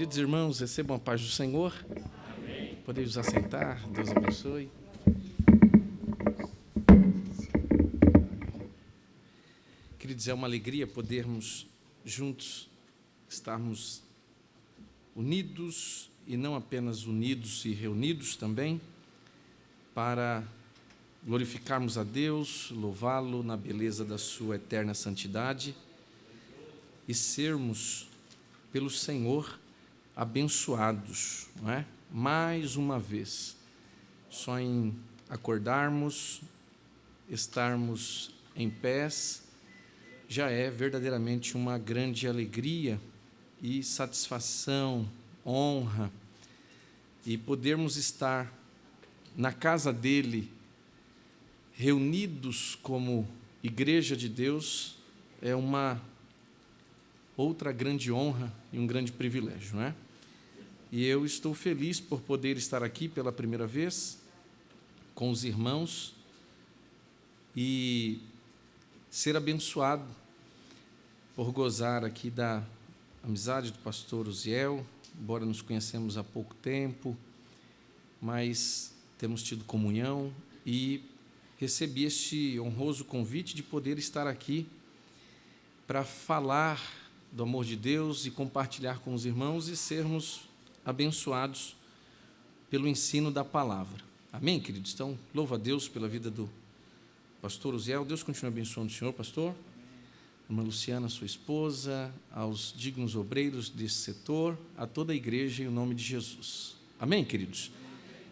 Queridos irmãos, recebam a paz do Senhor. Amém. Podem vos assentar, Deus abençoe. Queridos, é uma alegria podermos juntos estarmos unidos, e não apenas unidos e reunidos também, para glorificarmos a Deus, louvá-lo na beleza da sua eterna santidade e sermos, pelo Senhor, abençoados, não é? Mais uma vez, só em acordarmos, estarmos em pés, já é verdadeiramente uma grande alegria e satisfação, honra, e podermos estar na casa dele, reunidos como igreja de Deus, é uma outra grande honra e um grande privilégio, não é? E eu estou feliz por poder estar aqui pela primeira vez com os irmãos e ser abençoado por gozar aqui da amizade do pastor Uziel, embora nos conhecemos há pouco tempo, mas temos tido comunhão, e recebi este honroso convite de poder estar aqui para falar do amor de Deus e compartilhar com os irmãos e sermos abençoados pelo ensino da palavra. Amém, queridos? Então, louvo a Deus pela vida do pastor Uziel. Deus continue abençoando o senhor, pastor. Irmã Luciana, sua esposa, aos dignos obreiros desse setor, a toda a igreja, em nome de Jesus. Amém, queridos?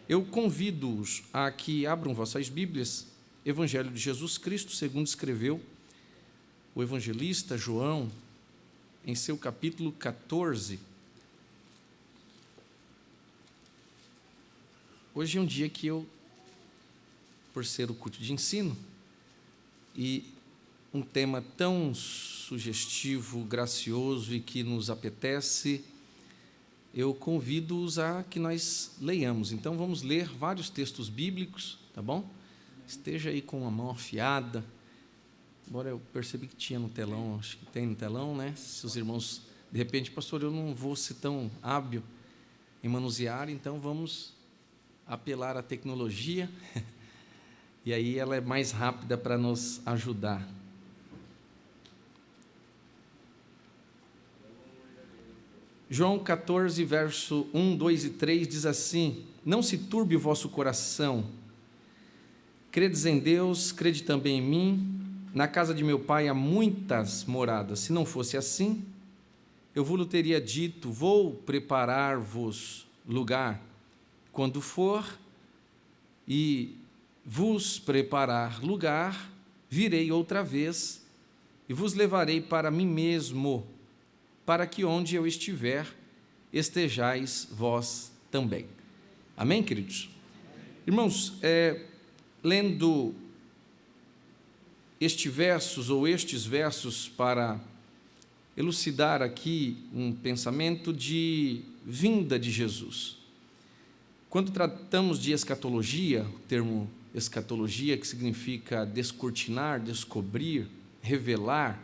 Eu convido-os a que abram vossas Bíblias, Evangelho de Jesus Cristo, segundo escreveu o evangelista João, em seu capítulo 14. Hoje é um dia que eu, por ser o culto de ensino, e um tema tão sugestivo, gracioso e que nos apetece, eu convido-os a que nós leiamos. Então, vamos ler vários textos bíblicos, tá bom? Esteja aí com a mão afiada. Embora eu percebi que tinha no telão, acho que tem no telão, né? Se os irmãos, de repente, pastor, eu não vou ser tão hábil em manusear, então vamos apelar à tecnologia, e aí ela é mais rápida para nos ajudar. João 14, verso 1, 2 e 3 diz assim: não se turbe o vosso coração, credes em Deus, crede também em mim. Na casa de meu pai há muitas moradas. Se não fosse assim, eu vos teria dito: vou preparar-vos lugar. Quando for e vos preparar lugar, virei outra vez e vos levarei para mim mesmo, para que onde eu estiver, estejais vós também. Amém, queridos? Irmãos, lendo estes versos para elucidar aqui um pensamento de vinda de Jesus. Quando tratamos de escatologia, o termo escatologia, que significa descortinar, descobrir, revelar,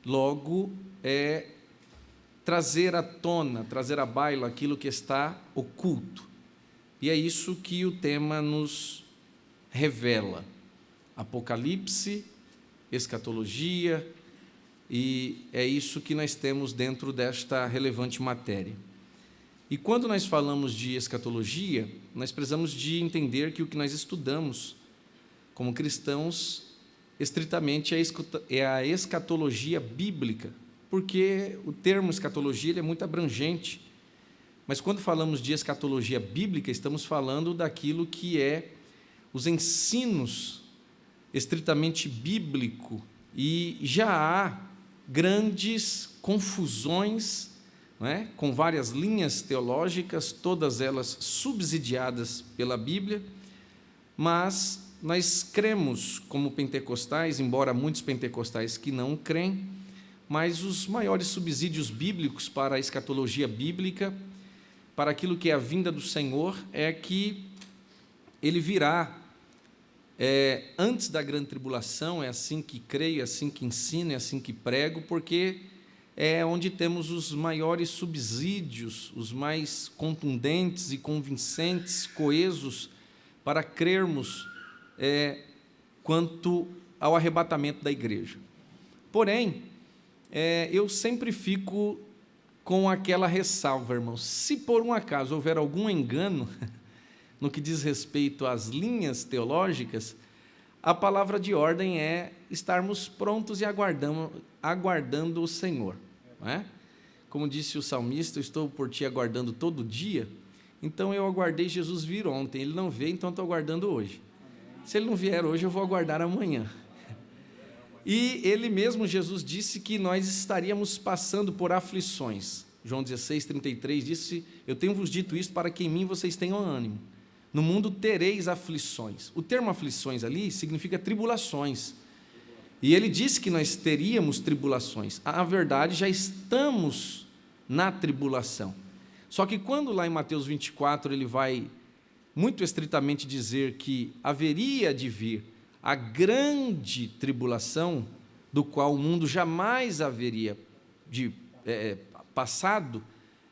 logo é trazer à tona, trazer à baila aquilo que está oculto. E é isso que o tema nos revela. Apocalipse, escatologia, e é isso que nós temos dentro desta relevante matéria. E quando nós falamos de escatologia, nós precisamos de entender que o que nós estudamos como cristãos, estritamente, é a escatologia bíblica, porque o termo escatologia ele é muito abrangente, mas quando falamos de escatologia bíblica, estamos falando daquilo que é os ensinos estritamente bíblico, e já há grandes confusões, não é? Com várias linhas teológicas, todas elas subsidiadas pela Bíblia, mas nós cremos como pentecostais, embora muitos pentecostais que não creem, mas os maiores subsídios bíblicos para a escatologia bíblica, para aquilo que é a vinda do Senhor, é que ele virá antes da grande tribulação. É assim que creio, é assim que ensino, é assim que prego, porque é onde temos os maiores subsídios, os mais contundentes e convincentes, coesos, para crermos quanto ao arrebatamento da igreja. Porém, eu sempre fico com aquela ressalva, irmãos, se por um acaso houver algum engano no que diz respeito às linhas teológicas, a palavra de ordem é estarmos prontos e aguardando o Senhor. Não é? Como disse o salmista, eu estou por ti aguardando todo dia, então eu aguardei Jesus vir ontem, ele não veio, então estou aguardando hoje. Se ele não vier hoje, eu vou aguardar amanhã. E ele mesmo, Jesus, disse que nós estaríamos passando por aflições. João 16, 33 disse, eu tenho vos dito isso para que em mim vocês tenham ânimo. No mundo tereis aflições. O termo aflições ali significa tribulações. E ele disse que nós teríamos tribulações. A verdade, já estamos na tribulação. Só que quando lá em Mateus 24 ele vai muito estritamente dizer que haveria de vir a grande tribulação, do qual o mundo jamais haveria passado,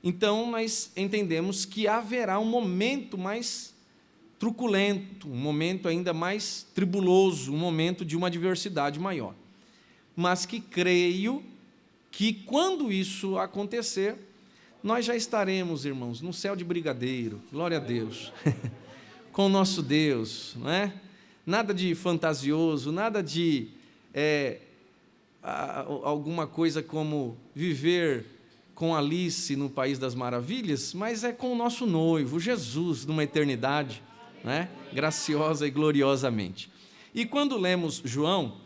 então nós entendemos que haverá um momento mais truculento, um momento ainda mais tribuloso, um momento de uma adversidade maior. Mas que creio que quando isso acontecer, nós já estaremos, irmãos, no céu de brigadeiro, glória a Deus, com o nosso Deus, não é? Nada de fantasioso, nada de alguma coisa como viver com Alice no País das Maravilhas, mas é com o nosso noivo, Jesus, numa eternidade, né? Graciosa e gloriosamente. E quando lemos João,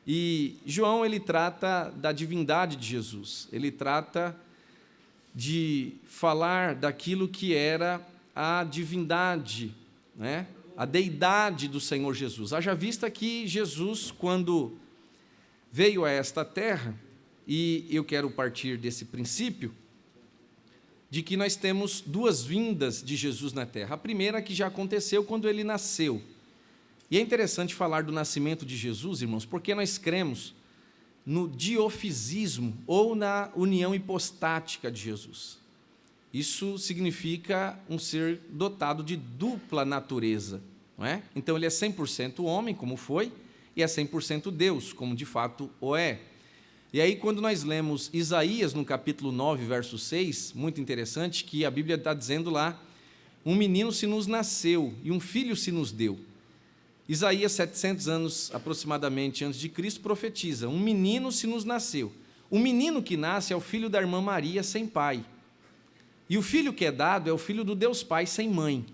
ele trata da divindade de Jesus, ele trata de falar daquilo que era a divindade, né? A deidade do Senhor Jesus. Haja vista que Jesus, quando veio a esta terra, e eu quero partir desse princípio, de que nós temos duas vindas de Jesus na terra. A primeira que já aconteceu quando ele nasceu. E é interessante falar do nascimento de Jesus, irmãos, porque nós cremos no diofisismo, ou na união hipostática de Jesus. Isso significa um ser dotado de dupla natureza, não é? Então ele é 100% homem, como foi, e é 100% Deus, como de fato o é. E aí quando nós lemos Isaías, no capítulo 9, verso 6, muito interessante, que a Bíblia está dizendo lá, um menino se nos nasceu, e um filho se nos deu. Isaías, 700 anos aproximadamente antes de Cristo, profetiza, um menino se nos nasceu. O menino que nasce é o filho da irmã Maria sem pai. E o filho que é dado é o filho do Deus Pai sem mãe.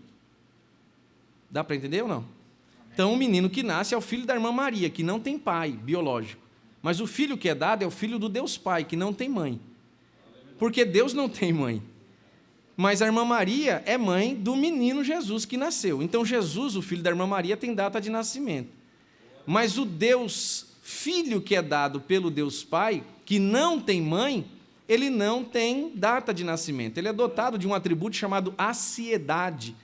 Dá para entender ou não? Então, o menino que nasce é o filho da irmã Maria, que não tem pai biológico. Mas o filho que é dado é o filho do Deus Pai, que não tem mãe. Porque Deus não tem mãe. Mas a irmã Maria é mãe do menino Jesus que nasceu. Então, Jesus, o filho da irmã Maria, tem data de nascimento. Mas o Deus Filho que é dado pelo Deus Pai, que não tem mãe, ele não tem data de nascimento. Ele é dotado de um atributo chamado aciedade.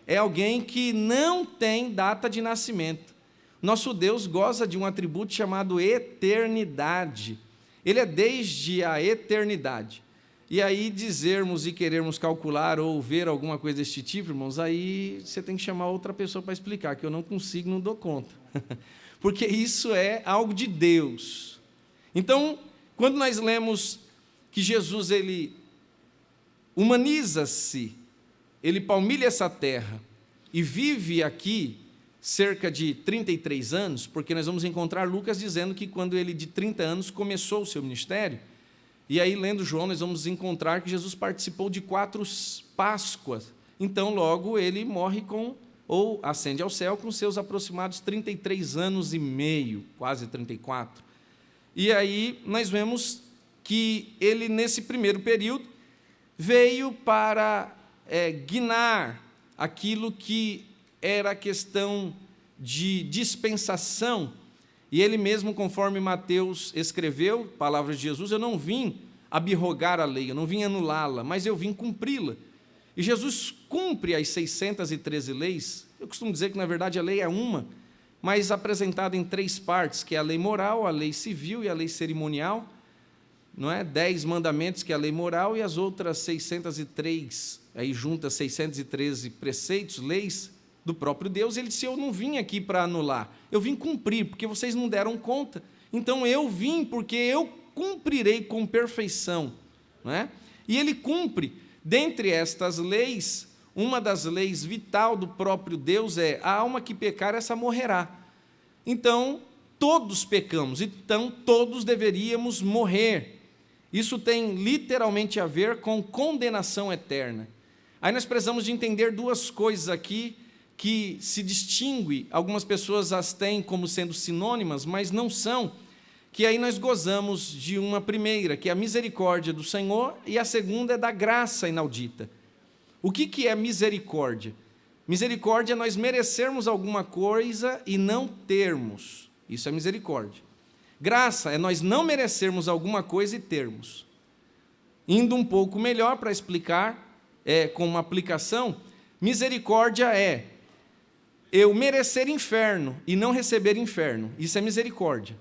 É alguém que não tem data de nascimento. Nosso Deus goza de um atributo chamado eternidade. Ele é desde a eternidade. E aí dizermos e querermos calcular ou ver alguma coisa desse tipo, irmãos, aí você tem que chamar outra pessoa para explicar, que eu não consigo, não dou conta. Porque isso é algo de Deus. Então, quando nós lemos que Jesus, ele humaniza-se, ele palmilha essa terra e vive aqui cerca de 33 anos, porque nós vamos encontrar Lucas dizendo que quando ele, de 30 anos, começou o seu ministério, e aí, lendo João, nós vamos encontrar que Jesus participou de 4 Páscoas, então logo ele morre ou ascende ao céu com seus aproximados 33 anos e meio, quase 34. E aí nós vemos que ele, nesse primeiro período, veio para guinar aquilo que era a questão de dispensação, e ele mesmo, conforme Mateus escreveu, palavras de Jesus, eu não vim abrogar a lei, eu não vim anulá-la, mas eu vim cumpri-la. E Jesus cumpre as 613 leis, eu costumo dizer que na verdade a lei é uma, mas apresentada em 3 partes, que é a lei moral, a lei civil e a lei cerimonial, não é? 10 mandamentos, que é a lei moral, e as outras 603, aí junta 613 preceitos, leis do próprio Deus. Ele disse: eu não vim aqui para anular, eu vim cumprir, porque vocês não deram conta. Então eu vim porque eu cumprirei com perfeição, não é? E ele cumpre. Dentre estas leis, uma das leis vital do próprio Deus é: a alma que pecar, essa morrerá. Então, todos pecamos, então todos deveríamos morrer. Isso tem literalmente a ver com condenação eterna. Aí nós precisamos de entender duas coisas aqui que se distinguem. Algumas pessoas as têm como sendo sinônimas, mas não são. Que aí nós gozamos de uma primeira, que é a misericórdia do Senhor, e a segunda é da graça inaudita. O que é misericórdia? Misericórdia é nós merecermos alguma coisa e não termos. Isso é misericórdia. Graça é nós não merecermos alguma coisa e termos. Indo um pouco melhor para explicar, com uma aplicação, misericórdia é eu merecer inferno e não receber inferno. Isso é misericórdia.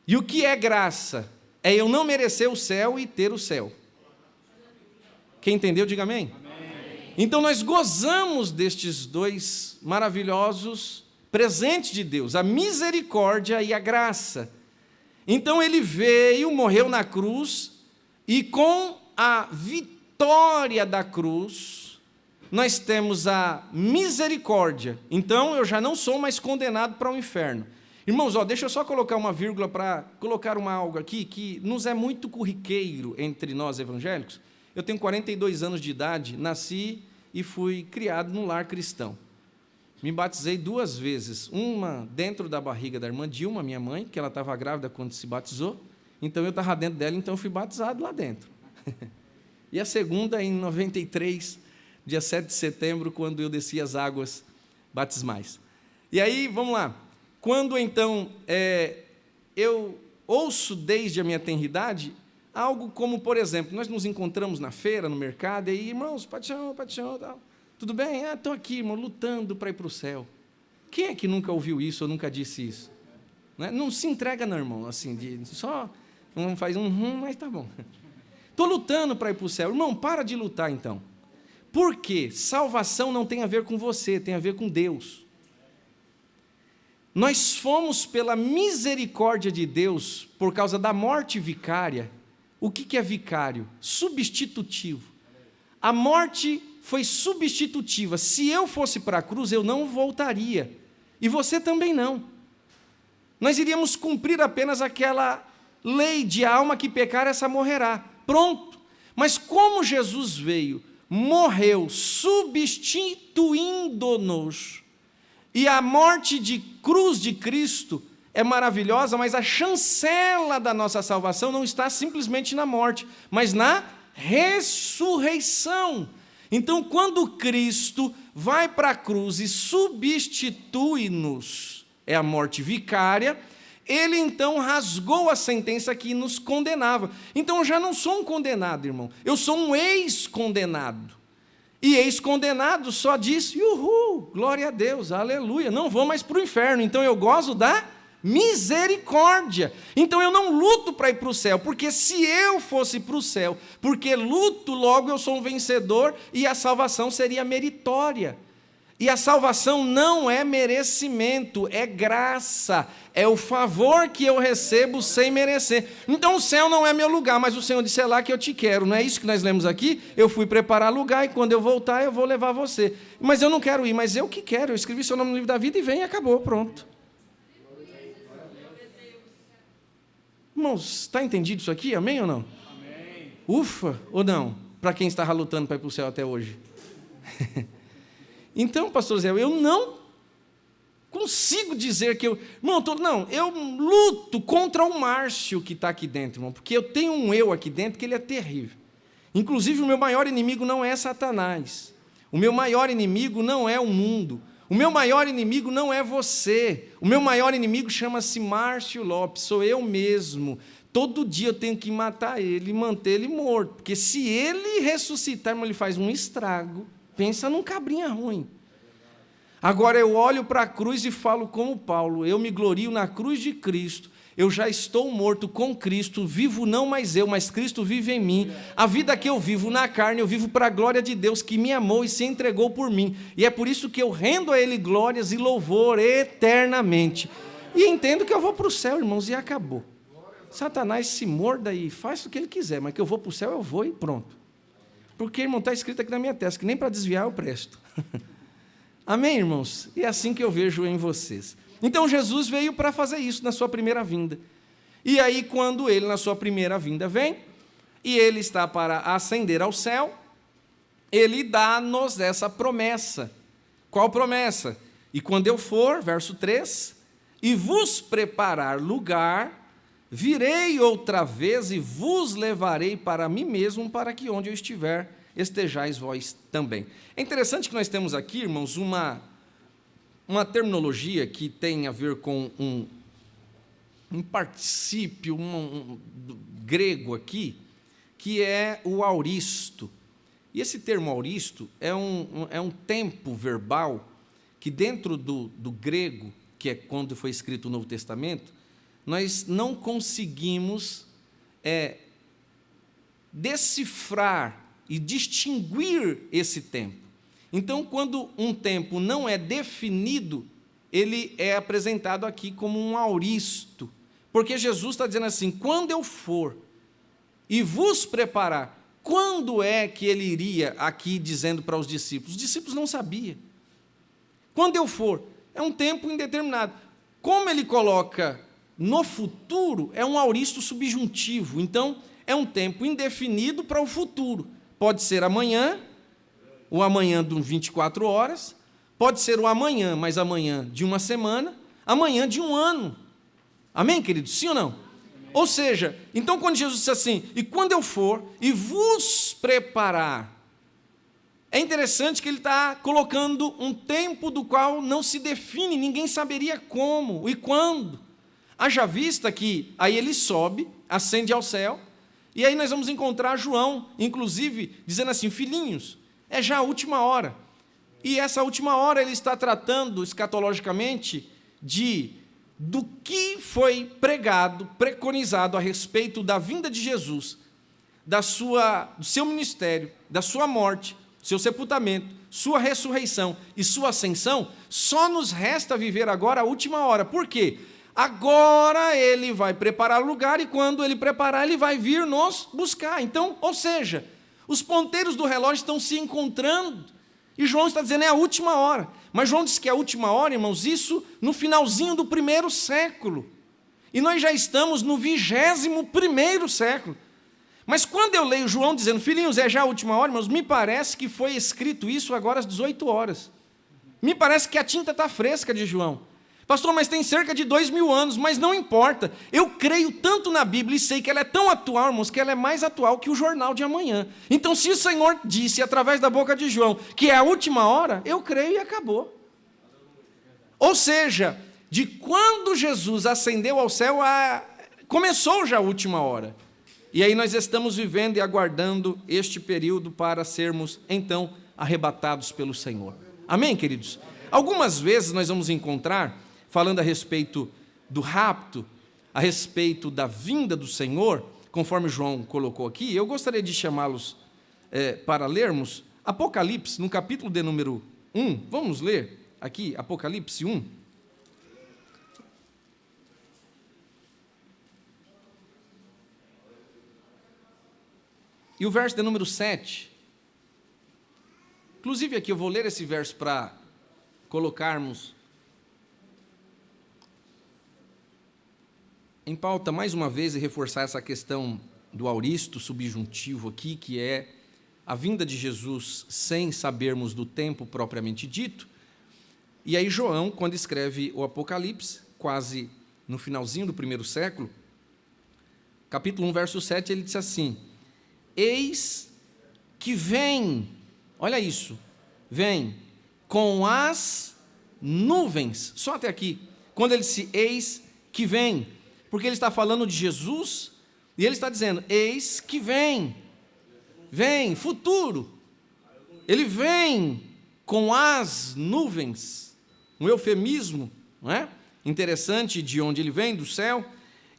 E o que é graça? É eu não merecer o céu e ter o céu. Quem entendeu, diga amém. Amém. Então nós gozamos destes dois maravilhosos presentes de Deus, a misericórdia e a graça. Então ele veio, morreu na cruz, e com a vitória da cruz, nós temos a misericórdia. Então eu já não sou mais condenado para o inferno. Irmãos, deixa eu só colocar uma vírgula para colocar algo aqui que nos é muito corriqueiro entre nós evangélicos. Eu tenho 42 anos de idade, nasci e fui criado num lar cristão. Me batizei 2 vezes, uma dentro da barriga da irmã Dilma, minha mãe, que ela estava grávida quando se batizou, então eu estava dentro dela, então eu fui batizado lá dentro. E a segunda em 93, dia 7 de setembro, quando eu desci as águas batismais. E aí, vamos lá. Quando, então, eu ouço desde a minha tenridade algo como, por exemplo, nós nos encontramos na feira, no mercado, e aí, irmãos, paixão, tal. Tudo bem? Estou aqui, irmão, lutando para ir para o céu. Quem é que nunca ouviu isso ou nunca disse isso? Não se entrega, não, irmão, assim, só não faz mas tá bom. Estou lutando para ir para o céu. Irmão, para de lutar, então. Por quê? Salvação não tem a ver com você, tem a ver com Deus. Nós fomos pela misericórdia de Deus, por causa da morte vicária. O que é vicário? Substitutivo. A morte foi substitutiva. Se eu fosse para a cruz, eu não voltaria. E você também não. Nós iríamos cumprir apenas aquela lei de alma que pecar, essa morrerá. Pronto. Mas como Jesus veio, morreu, substituindo-nos, e a morte de cruz de Cristo é maravilhosa, mas a chancela da nossa salvação não está simplesmente na morte, mas na ressurreição. Então, quando Cristo vai para a cruz e substitui-nos, é a morte vicária, ele então rasgou a sentença que nos condenava. Então, eu já não sou um condenado, irmão, eu sou um ex-condenado. E ex-condenado só diz, glória a Deus, aleluia, não vou mais para o inferno, então eu gozo da misericórdia. Então eu não luto para ir para o céu, porque se eu fosse para o céu, porque luto, logo eu sou um vencedor e a salvação seria meritória. E a salvação não é merecimento, é graça, é o favor que eu recebo sem merecer. Então o céu não é meu lugar, mas o Senhor disse: é lá que eu te quero. Não é isso que nós lemos aqui? Eu fui preparar lugar e quando eu voltar eu vou levar você. Mas eu não quero ir, mas eu que quero. Eu escrevi seu nome no livro da vida e vem e acabou, pronto. Irmãos, está entendido isso aqui? Amém ou não? Amém. Ufa, ou não? Para quem estava lutando para ir para o céu até hoje. Então, pastor Zé, eu não consigo dizer que eu... Não, eu luto contra o Márcio que está aqui dentro, irmão, porque eu tenho um eu aqui dentro que ele é terrível. Inclusive, o meu maior inimigo não é Satanás. O meu maior inimigo não é o mundo. O meu maior inimigo não é você. O meu maior inimigo chama-se Márcio Lopes, sou eu mesmo. Todo dia eu tenho que matar ele e manter ele morto, porque se ele ressuscitar, ele faz um estrago. Pensa num cabrinha ruim. Agora eu olho para a cruz e falo como Paulo, eu me glorio na cruz de Cristo, eu já estou morto com Cristo, vivo não mais eu, mas Cristo vive em mim. A vida que eu vivo na carne, eu vivo para a glória de Deus, que me amou e se entregou por mim. E é por isso que eu rendo a Ele glórias e louvor eternamente. E entendo que eu vou para o céu, irmãos, e acabou. Satanás se morda e faz o que ele quiser, mas que eu vou para o céu, eu vou e pronto. Porque, irmão, está escrito aqui na minha testa, que nem para desviar eu presto. Amém, irmãos? E é assim que eu vejo em vocês. Então, Jesus veio para fazer isso na sua primeira vinda. E aí, quando ele, na sua primeira vinda, vem, e ele está para ascender ao céu, ele dá-nos essa promessa. Qual promessa? E quando eu for, verso 3, e vos preparar lugar, virei outra vez e vos levarei para mim mesmo, para que onde eu estiver, estejais vós também. É interessante que nós temos aqui, irmãos, uma terminologia que tem a ver com um particípio grego aqui, que é o auristo. E esse termo auristo é um tempo verbal que dentro do grego, que é quando foi escrito o Novo Testamento, nós não conseguimos decifrar e distinguir esse tempo. Então, quando um tempo não é definido, ele é apresentado aqui como um auristo, porque Jesus está dizendo assim, quando eu for e vos preparar, quando é que ele iria aqui dizendo para os discípulos? Os discípulos não sabiam. Quando eu for, é um tempo indeterminado. Como ele coloca no futuro, é um auristo subjuntivo, então é um tempo indefinido para o futuro. Pode ser amanhã, o amanhã de 24 horas, pode ser o amanhã, mas amanhã de uma semana, amanhã de um ano. Amém, queridos? Sim ou não? Ou seja, então quando Jesus disse assim, e quando eu for e vos preparar, é interessante que ele está colocando um tempo do qual não se define, ninguém saberia como e quando. Haja vista que aí ele sobe, ascende ao céu, e aí nós vamos encontrar João, inclusive, dizendo assim, filhinhos, é já a última hora. E essa última hora ele está tratando escatologicamente do que foi pregado, preconizado a respeito da vinda de Jesus, do seu ministério, da sua morte, seu sepultamento, sua ressurreição e sua ascensão. Só nos resta viver agora a última hora. Por quê? Agora ele vai preparar o lugar e quando ele preparar, ele vai vir nos buscar. Então, ou seja, os ponteiros do relógio estão se encontrando e João está dizendo é a última hora. Mas João diz que é a última hora, irmãos, isso no finalzinho do 1º século. E nós já estamos no 21º século. Mas quando eu leio João dizendo, filhinhos, é já a última hora, irmãos, me parece que foi escrito isso agora às 18 horas. Me parece que a tinta está fresca de João. Pastor, mas tem cerca de 2000 anos, mas não importa. Eu creio tanto na Bíblia e sei que ela é tão atual, irmãos, que ela é mais atual que o jornal de amanhã. Então, se o Senhor disse, através da boca de João, que é a última hora, eu creio e acabou. Ou seja, de quando Jesus ascendeu ao céu, começou já a última hora. E aí nós estamos vivendo e aguardando este período para sermos, então, arrebatados pelo Senhor. Amém, queridos? Algumas vezes nós vamos encontrar, falando a respeito do rapto, a respeito da vinda do Senhor, conforme João colocou aqui, eu gostaria de chamá-los para lermos Apocalipse, no capítulo de número 1. Vamos ler aqui, Apocalipse 1. E o verso de número 7. Inclusive aqui eu vou ler esse verso para colocarmos em pauta mais uma vez e reforçar essa questão do auristo subjuntivo aqui, que é a vinda de Jesus sem sabermos do tempo propriamente dito. E aí João, quando escreve o Apocalipse, quase no finalzinho do 1º século, capítulo 1, verso 7, ele diz assim, eis que vem, olha isso, vem com as nuvens, só até aqui, quando ele disse eis que vem, porque ele está falando de Jesus, e ele está dizendo, eis que vem, futuro, ele vem com as nuvens, um eufemismo, não é? Interessante de onde ele vem, do céu,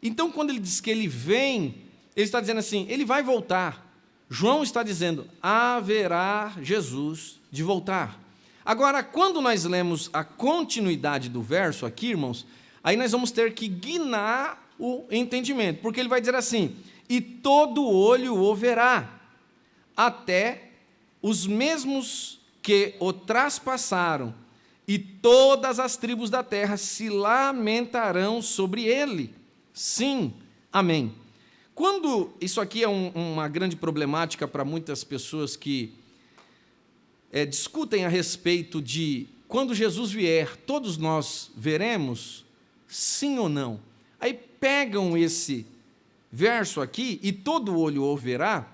Então, quando ele diz que ele vem, ele está dizendo assim, ele vai voltar. João está dizendo, haverá Jesus de voltar. Agora, quando nós lemos a continuidade do verso aqui, irmãos, aí nós vamos ter que guinar o entendimento, porque ele vai dizer assim, e todo olho o verá, até os mesmos que o traspassaram, e todas as tribos da terra se lamentarão sobre ele. Sim, amém. Quando isso aqui é uma grande problemática para muitas pessoas que discutem a respeito de quando Jesus vier, todos nós veremos, sim ou não? Aí pegam esse verso aqui, e todo olho o verá.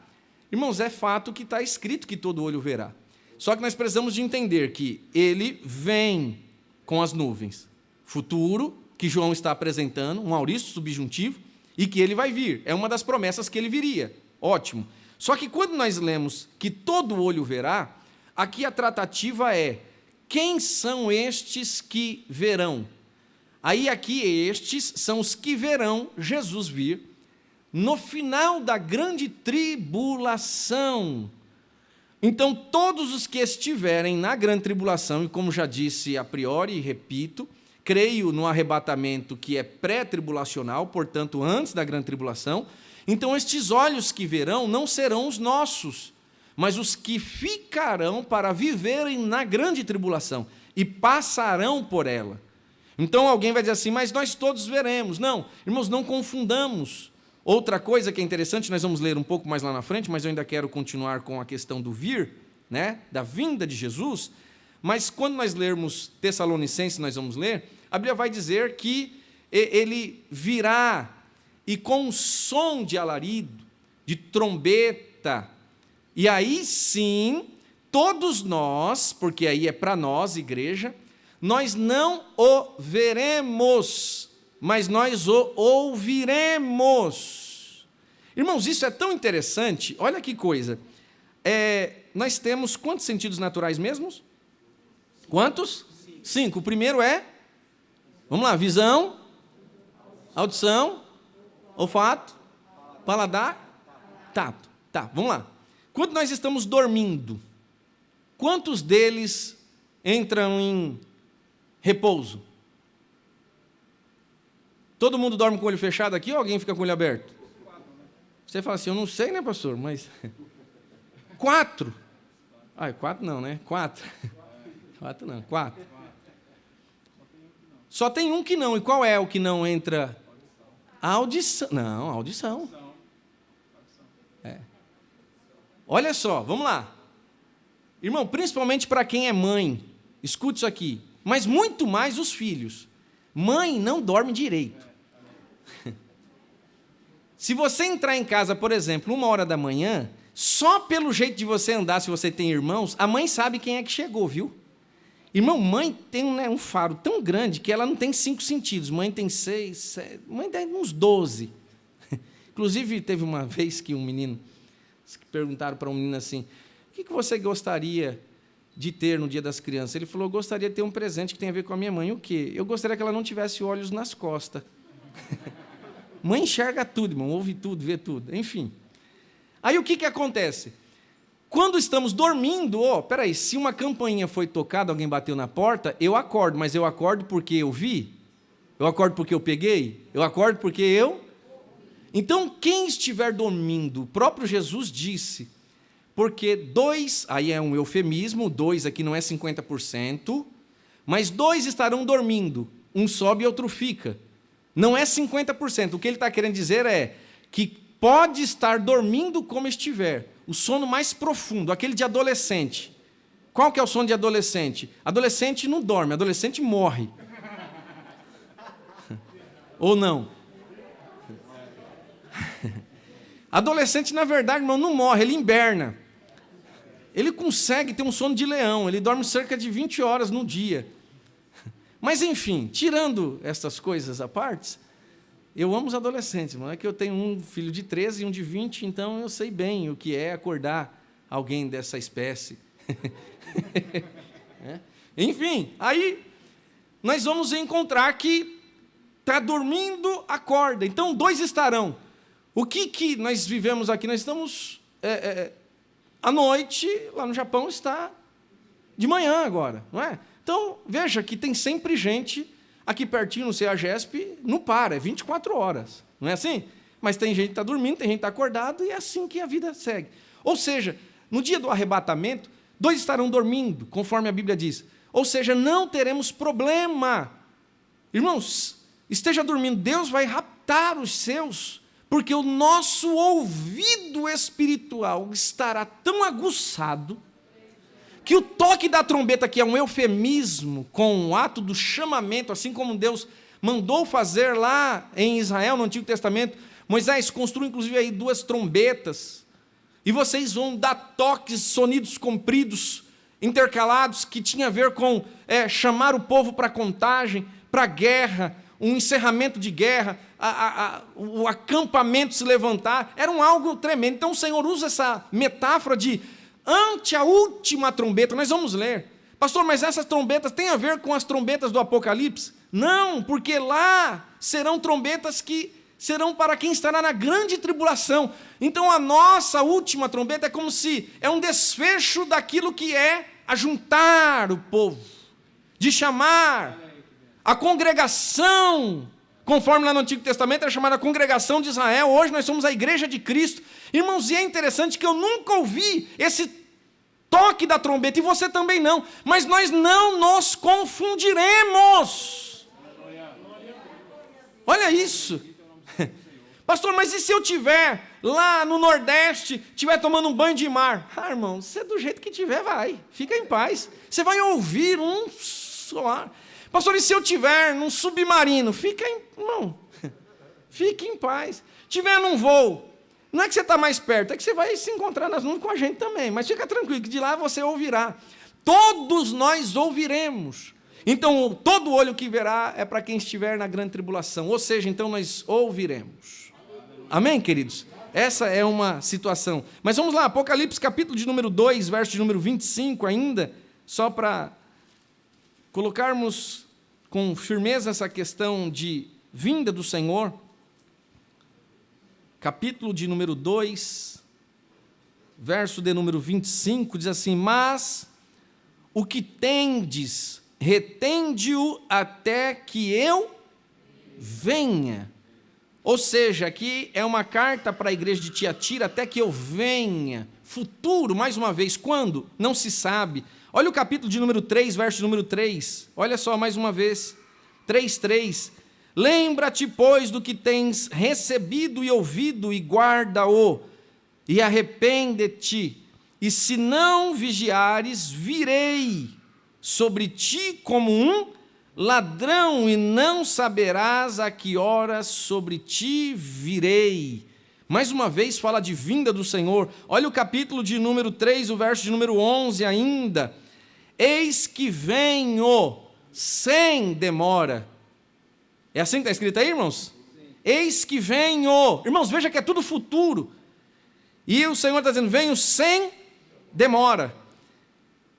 Irmãos, é fato que está escrito que todo olho verá. Só que nós precisamos de entender que ele vem com as nuvens. Futuro, que João está apresentando, um auristo subjuntivo, e que ele vai vir. É uma das promessas que ele viria. Ótimo. Só que quando nós lemos que todo olho verá, aqui a tratativa é, quem são estes que verão? Aí aqui estes são os que verão Jesus vir no final da grande tribulação. Então, todos os que estiverem na grande tribulação, e como já disse a priori e repito, creio no arrebatamento que é pré-tribulacional, portanto, antes da grande tribulação, então estes olhos que verão não serão os nossos, mas os que ficarão para viverem na grande tribulação e passarão por ela. Então alguém vai dizer assim, mas nós todos veremos. Não, irmãos, não confundamos. Outra coisa que é interessante, nós vamos ler um pouco mais lá na frente, mas eu ainda quero continuar com a questão do vir, né, da vinda de Jesus. Mas quando nós lermos Tessalonicenses, nós vamos ler, a Bíblia vai dizer que ele virá e com um som de alarido, de trombeta, e aí sim, todos nós, porque aí é para nós, igreja, nós não o veremos, mas nós o ouviremos. Irmãos, isso é tão interessante, olha que coisa. Nós temos quantos sentidos naturais mesmos? Quantos? 5. O primeiro é, vamos lá, visão, audição, olfato, paladar, tato. Tá, vamos lá. Quando nós estamos dormindo, quantos deles entram em repouso? Todo mundo dorme com o olho fechado aqui ou alguém fica com o olho aberto? Você fala assim, eu não sei, né, pastor, mas 4. 4 não, né? 4. 4 não, 4. Só tem um que não. E qual é o que não entra? A audição. Não, a audição. Olha só, vamos lá. Irmão, principalmente para quem é mãe, escute isso aqui, mas muito mais os filhos. Mãe não dorme direito. Se você entrar em casa, por exemplo, 1h da manhã, só pelo jeito de você andar, se você tem irmãos, a mãe sabe quem é que chegou, viu? Irmão, mãe tem um faro tão grande que ela não tem 5 sentidos. Mãe tem 6, 7, mãe tem uns 12. Inclusive, teve uma vez que um menino, perguntaram para um menino assim, o que você gostaria de ter no Dia das Crianças? Ele falou, eu gostaria de ter um presente que tem a ver com a minha mãe. O quê? Eu gostaria que ela não tivesse olhos nas costas. Mãe enxerga tudo, irmão, ouve tudo, vê tudo, enfim. Aí o que acontece? Quando estamos dormindo, peraí, se uma campainha foi tocada, alguém bateu na porta, eu acordo, mas eu acordo porque eu vi? Eu acordo porque eu peguei? Eu acordo porque eu... Então, quem estiver dormindo, o próprio Jesus disse, porque 2, aí é um eufemismo, 2 aqui não é 50%, mas 2 estarão dormindo, um sobe e outro fica. Não é 50%, o que ele está querendo dizer é que pode estar dormindo como estiver, o sono mais profundo, aquele de adolescente. Qual que é o sono de adolescente? Adolescente não dorme, adolescente morre. Ou não? Adolescente, na verdade, irmão, não morre, ele inverna. Ele consegue ter um sono de leão, ele dorme cerca de 20 horas no dia. Mas, enfim, tirando essas coisas à parte, eu amo os adolescentes, irmão. É que eu tenho um filho de 13 e um de 20, então eu sei bem o que é acordar alguém dessa espécie. Enfim, aí nós vamos encontrar que Está dormindo, acorda. Então, dois estarão. O que nós vivemos aqui? Nós estamos... à noite, lá no Japão, está de manhã agora, não é? Então, veja que tem sempre gente aqui pertinho no CEAGESP, não para, é 24 horas, não é assim? Mas tem gente que está dormindo, tem gente que está acordado, e é assim que a vida segue. Ou seja, no dia do arrebatamento, dois estarão dormindo, conforme a Bíblia diz. Ou seja, não teremos problema. Irmãos, esteja dormindo, Deus vai raptar os seus, porque o nosso ouvido espiritual estará tão aguçado que o toque da trombeta, que é um eufemismo com o ato do chamamento, assim como Deus mandou fazer lá em Israel, no Antigo Testamento, Moisés construiu inclusive aí 2 trombetas, e vocês vão dar toques, sonidos compridos, intercalados, que tinha a ver com chamar o povo para a contagem, para a guerra, um encerramento de guerra, o acampamento se levantar, era algo tremendo. Então o Senhor usa essa metáfora de ante a última trombeta. Nós vamos ler. Pastor, mas essas trombetas têm a ver com as trombetas do Apocalipse? Não, porque lá serão trombetas que serão para quem estará na grande tribulação. Então a nossa última trombeta é como se é um desfecho daquilo que é ajuntar o povo, de chamar a congregação, conforme lá no Antigo Testamento era chamada a congregação de Israel, hoje nós somos a igreja de Cristo. Irmãos, e é interessante que eu nunca ouvi esse toque da trombeta, e você também não, mas nós não nos confundiremos. Olha isso. Pastor, mas e se eu estiver lá no Nordeste, estiver tomando um banho de mar? Irmão, você do jeito que tiver, vai, fica em paz. Você vai ouvir um soar. Pastor, e se eu estiver num submarino? Irmão, fique em paz. Estiver num voo, não é que você está mais perto, é que você vai se encontrar nas nuvens com a gente também, mas fica tranquilo, que de lá você ouvirá. Todos nós ouviremos. Então, todo olho que verá é para quem estiver na grande tribulação, ou seja, então nós ouviremos. Amém, queridos? Essa é uma situação. Mas vamos lá, Apocalipse capítulo de número 2, verso de número 25 ainda, só para colocarmos com firmeza essa questão de vinda do Senhor. Capítulo de número 2, verso de número 25, diz assim: mas o que tendes, retende-o até que eu venha. Ou seja, aqui é uma carta para a igreja de Tiatira, até que eu venha. Futuro, mais uma vez, quando? Não se sabe. Olha o capítulo de número 3, verso de número 3. Olha só, mais uma vez. 3:3. Lembra-te, pois, do que tens recebido e ouvido, e guarda-o, e arrepende-te. E se não vigiares, virei sobre ti como um ladrão, e não saberás a que horas sobre ti virei. Mais uma vez fala de vinda do Senhor. Olha o capítulo de número 3, o verso de número 11 ainda. Eis que venho sem demora. É assim que está escrito aí, irmãos? Sim. Eis que venho. Irmãos, veja que é tudo futuro. E o Senhor está dizendo, venho sem demora.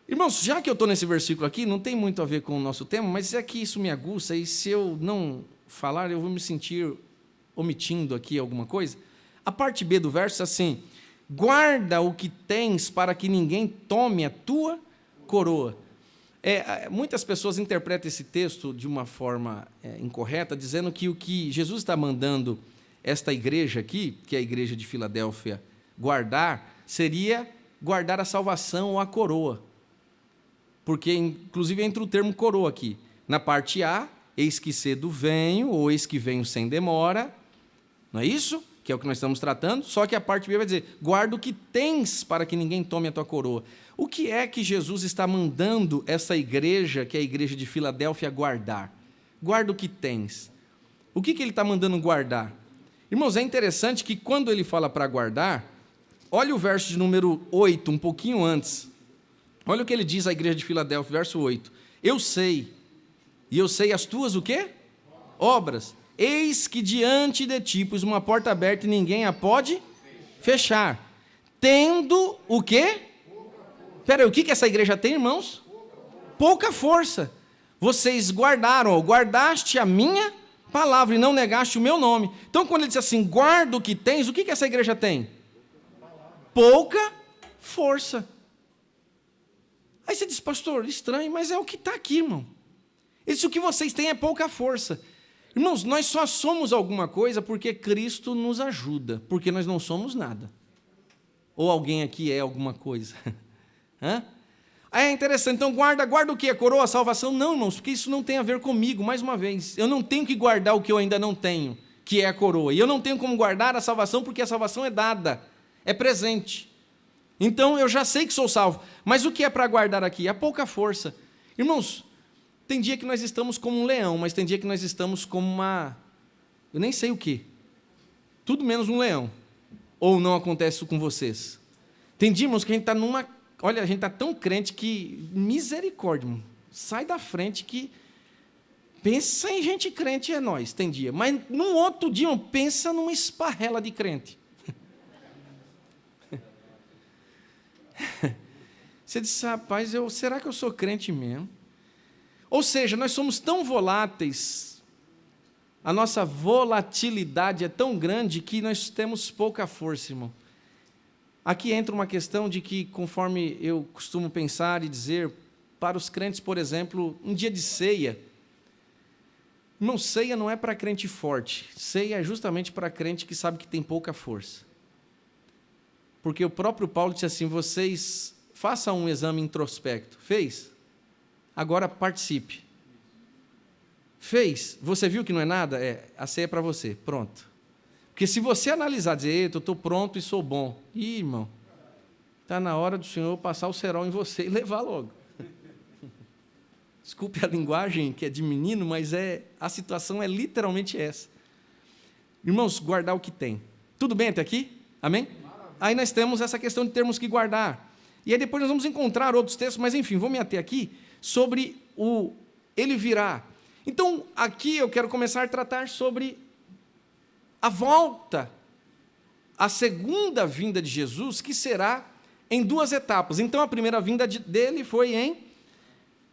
Irmãos, já que eu estou nesse versículo aqui, não tem muito a ver com o nosso tema, mas é que isso me aguça, e se eu não falar, eu vou me sentir omitindo aqui alguma coisa. A parte B do verso é assim: guarda o que tens para que ninguém tome a tua coroa. Muitas pessoas interpretam esse texto de uma forma incorreta, dizendo que o que Jesus está mandando esta igreja aqui, que é a igreja de Filadélfia, guardar, seria guardar a salvação ou a coroa. Porque, inclusive, entra o termo coroa aqui. Na parte A, eis que cedo venho, ou eis que venho sem demora. Não é isso? Que é o que nós estamos tratando. Só que a parte B vai dizer, guarda o que tens para que ninguém tome a tua coroa. O que é que Jesus está mandando essa igreja, que é a igreja de Filadélfia, guardar? Guarda o que tens. O que ele está mandando guardar? Irmãos, é interessante que quando ele fala para guardar, olha o verso de número 8, um pouquinho antes. Olha o que ele diz à igreja de Filadélfia, verso 8. Eu sei as tuas o quê? Obras. Eis que diante de ti pus uma porta aberta e ninguém a pode fechar. Tendo o quê? Espera aí, o que essa igreja tem, irmãos? Pouca força. Vocês guardaram, guardaste a minha palavra e não negaste o meu nome. Então, quando ele diz assim, guarda o que tens, o que essa igreja tem? Pouca força. Aí você diz, pastor, estranho, mas é o que está aqui, irmão. Ele disse, o que vocês têm é pouca força. Irmãos, nós só somos alguma coisa porque Cristo nos ajuda, porque nós não somos nada. Ou alguém aqui é alguma coisa. Hã? É interessante, então guarda o que? A coroa, a salvação? Não, irmãos, porque isso não tem a ver comigo, mais uma vez. Eu não tenho que guardar o que eu ainda não tenho, que é a coroa. E eu não tenho como guardar a salvação, porque a salvação é dada, é presente. Então eu já sei que sou salvo. Mas o que é para guardar aqui? É pouca força. Irmãos, tem dia que nós estamos como um leão, mas tem dia que nós estamos como uma... eu nem sei o quê. Tudo menos um leão. Ou não acontece isso com vocês? Tem dia, irmãos, que a gente está numa... olha, a gente está tão crente que... misericórdia, irmão. Sai da frente que... pensa em gente crente é nós, tem dia. Mas num outro dia, irmão, pensa numa esparrela de crente. Você disse, rapaz, será que eu sou crente mesmo? Ou seja, nós somos tão voláteis, a nossa volatilidade é tão grande que nós temos pouca força, irmão. Aqui entra uma questão de que, conforme eu costumo pensar e dizer, para os crentes, por exemplo, um dia de ceia, irmão, ceia não é para crente forte, ceia é justamente para crente que sabe que tem pouca força. Porque o próprio Paulo disse assim, vocês façam um exame introspecto. Fez? Agora participe. Fez? Você viu que não é nada? A ceia é para você. Pronto. Porque se você analisar, dizer, eita, eu estou pronto e sou bom. Ih, irmão, está na hora do Senhor passar o cerol em você e levar logo. Desculpe a linguagem que é de menino, mas a situação é literalmente essa. Irmãos, guardar o que tem. Tudo bem até aqui? Amém? Aí nós temos essa questão de termos que guardar. E aí depois nós vamos encontrar outros textos, mas enfim, vou me ater aqui sobre o ele virá. Então, aqui eu quero começar a tratar sobre a volta, a segunda vinda de Jesus, que será em duas etapas. Então, a primeira vinda dele foi em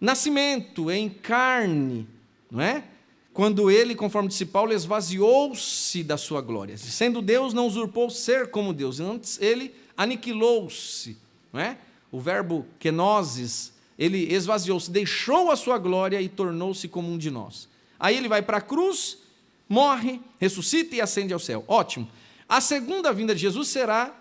nascimento, em carne, não é? Quando ele, conforme disse Paulo, esvaziou-se da sua glória. Sendo Deus, não usurpou ser como Deus, antes ele aniquilou-se, não é? O verbo kenosis, ele esvaziou-se, deixou a sua glória e tornou-se como um de nós. Aí ele vai para a cruz, morre, ressuscita e ascende ao céu. Ótimo. A segunda vinda de Jesus será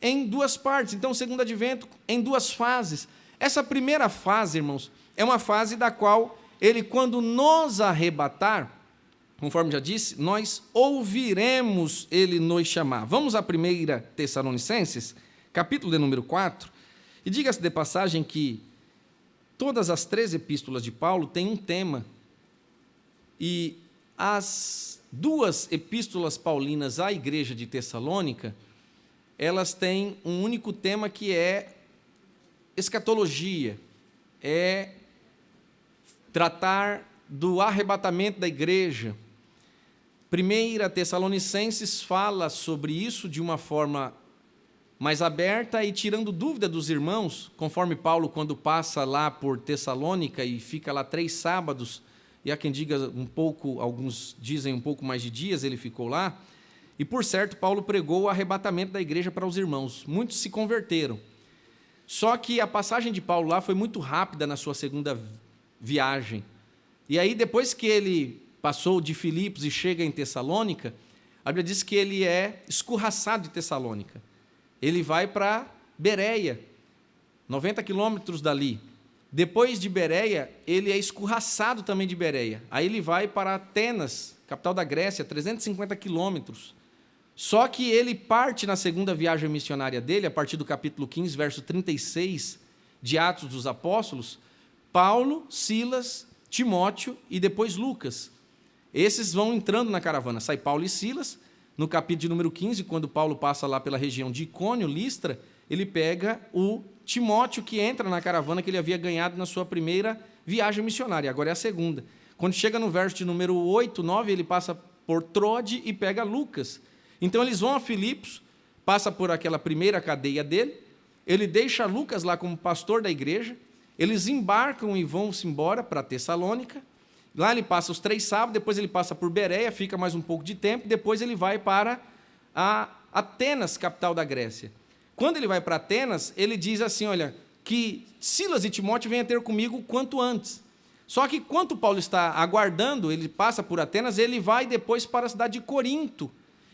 em duas partes. Então, o segundo advento em duas fases. Essa primeira fase, irmãos, é uma fase da qual ele, quando nos arrebatar, conforme já disse, nós ouviremos ele nos chamar. Vamos à 1 Tessalonicenses, capítulo de número 4, e diga-se de passagem que todas as 3 epístolas de Paulo têm um tema, e as 2 epístolas paulinas à igreja de Tessalônica, elas têm um único tema que é escatologia, é tratar do arrebatamento da igreja. 1 Tessalonicenses fala sobre isso de uma forma mais aberta e tirando dúvida dos irmãos, conforme Paulo, quando passa lá por Tessalônica e fica lá 3 sábados, e há quem diga um pouco, alguns dizem um pouco mais de dias, ele ficou lá, e por certo Paulo pregou o arrebatamento da igreja para os irmãos, muitos se converteram. Só que a passagem de Paulo lá foi muito rápida na sua segunda viagem. E aí, depois que ele passou de Filipos e chega em Tessalônica, a Bíblia diz que ele é escorraçado de Tessalônica. Ele vai para Bereia, 90 quilômetros dali. Depois de Bereia, ele é escorraçado também de Bereia. Aí ele vai para Atenas, capital da Grécia, 350 quilômetros. Só que ele parte na segunda viagem missionária dele, a partir do capítulo 15, verso 36 de Atos dos Apóstolos, Paulo, Silas, Timóteo e depois Lucas. Esses vão entrando na caravana. Sai Paulo e Silas. No capítulo de número 15, quando Paulo passa lá pela região de Icônio, Listra, ele pega o Timóteo, que entra na caravana que ele havia ganhado na sua primeira viagem missionária. Agora é a segunda. Quando chega no verso de número 8, 9, ele passa por Trode e pega Lucas. Então eles vão a Filipos, passa por aquela primeira cadeia dele, ele deixa Lucas lá como pastor da igreja, eles embarcam e vão-se embora para Tessalônica, Lá ele passa os 3 sábados, depois ele passa por Bereia, fica mais um pouco de tempo, depois ele vai para Atenas, capital da Grécia. Quando ele vai para Atenas, ele diz assim, olha, que Silas e Timóteo venham ter comigo quanto antes. Só que quando Paulo está aguardando, ele passa por Atenas, ele vai depois para a cidade de Corinto.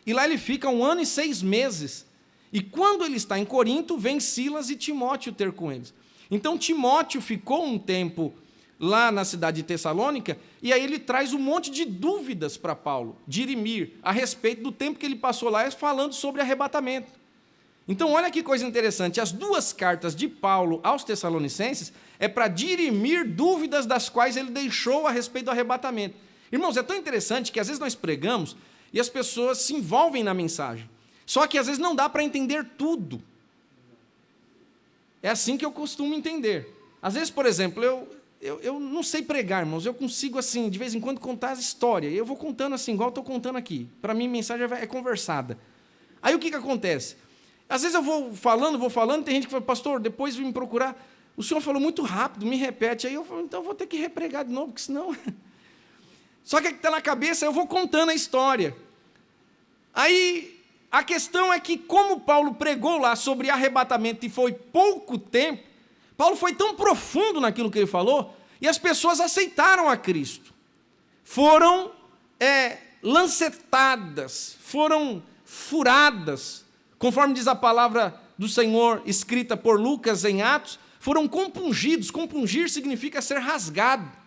E lá ele fica 1 ano e 6 meses. E quando ele está em Corinto, vem Silas e Timóteo ter com eles. Então Timóteo ficou um tempo lá na cidade de Tessalônica, e aí ele traz um monte de dúvidas para Paulo, dirimir, a respeito do tempo que ele passou lá, falando sobre arrebatamento. Então, olha que coisa interessante, as 2 cartas de Paulo aos Tessalonicenses é para dirimir dúvidas das quais ele deixou a respeito do arrebatamento. Irmãos, é tão interessante que às vezes nós pregamos e as pessoas se envolvem na mensagem, só que às vezes não dá para entender tudo. É assim que eu costumo entender. Às vezes, por exemplo, eu não sei pregar, irmãos, eu consigo, assim, de vez em quando contar as histórias, eu vou contando assim, igual estou contando aqui. Para mim, a mensagem é conversada. Aí, o que acontece? Às vezes eu vou falando, tem gente que fala, pastor, depois vem me procurar, o senhor falou muito rápido, me repete, aí eu falo, então eu vou ter que repregar de novo, porque senão... Só que o que está na cabeça, eu vou contando a história. Aí, a questão é que, como Paulo pregou lá sobre arrebatamento e foi pouco tempo, Paulo foi tão profundo naquilo que ele falou, e as pessoas aceitaram a Cristo. Foram lancetadas, foram furadas, conforme diz a palavra do Senhor, escrita por Lucas em Atos, foram compungidos. Compungir significa ser rasgado.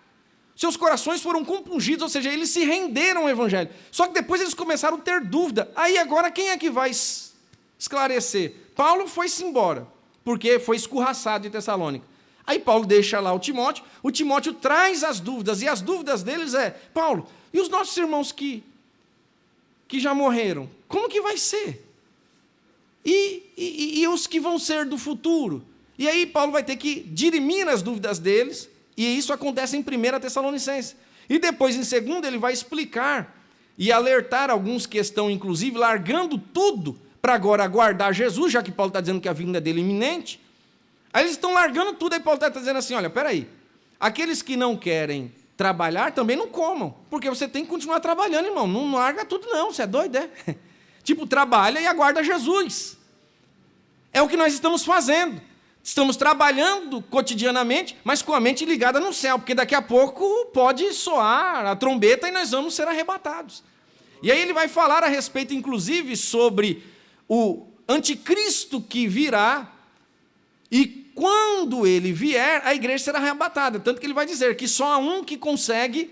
Seus corações foram compungidos, ou seja, eles se renderam ao Evangelho. Só que depois eles começaram a ter dúvida. Aí agora quem é que vai esclarecer? Paulo foi-se embora, porque foi escorraçado de Tessalônica. Aí Paulo deixa lá o Timóteo traz as dúvidas, e as dúvidas deles Paulo, e os nossos irmãos que já morreram, como que vai ser? E os que vão ser do futuro? E aí Paulo vai ter que dirimir as dúvidas deles, e isso acontece em 1 Tessalonicenses. E depois, em 2, ele vai explicar e alertar alguns que estão, inclusive, largando tudo para agora aguardar Jesus, já que Paulo está dizendo que a vinda dele é iminente. Aí eles estão largando tudo, aí Paulo está dizendo assim, olha, peraí, aqueles que não querem trabalhar também não comam, porque você tem que continuar trabalhando, irmão, não larga tudo não, você é doido, é? Tipo, trabalha e aguarda Jesus. É o que nós estamos fazendo. Estamos trabalhando cotidianamente, mas com a mente ligada no céu, porque daqui a pouco pode soar a trombeta e nós vamos ser arrebatados. E aí ele vai falar a respeito, inclusive, sobre o anticristo que virá, e quando ele vier, a igreja será arrebatada. Tanto que ele vai dizer que só há um que consegue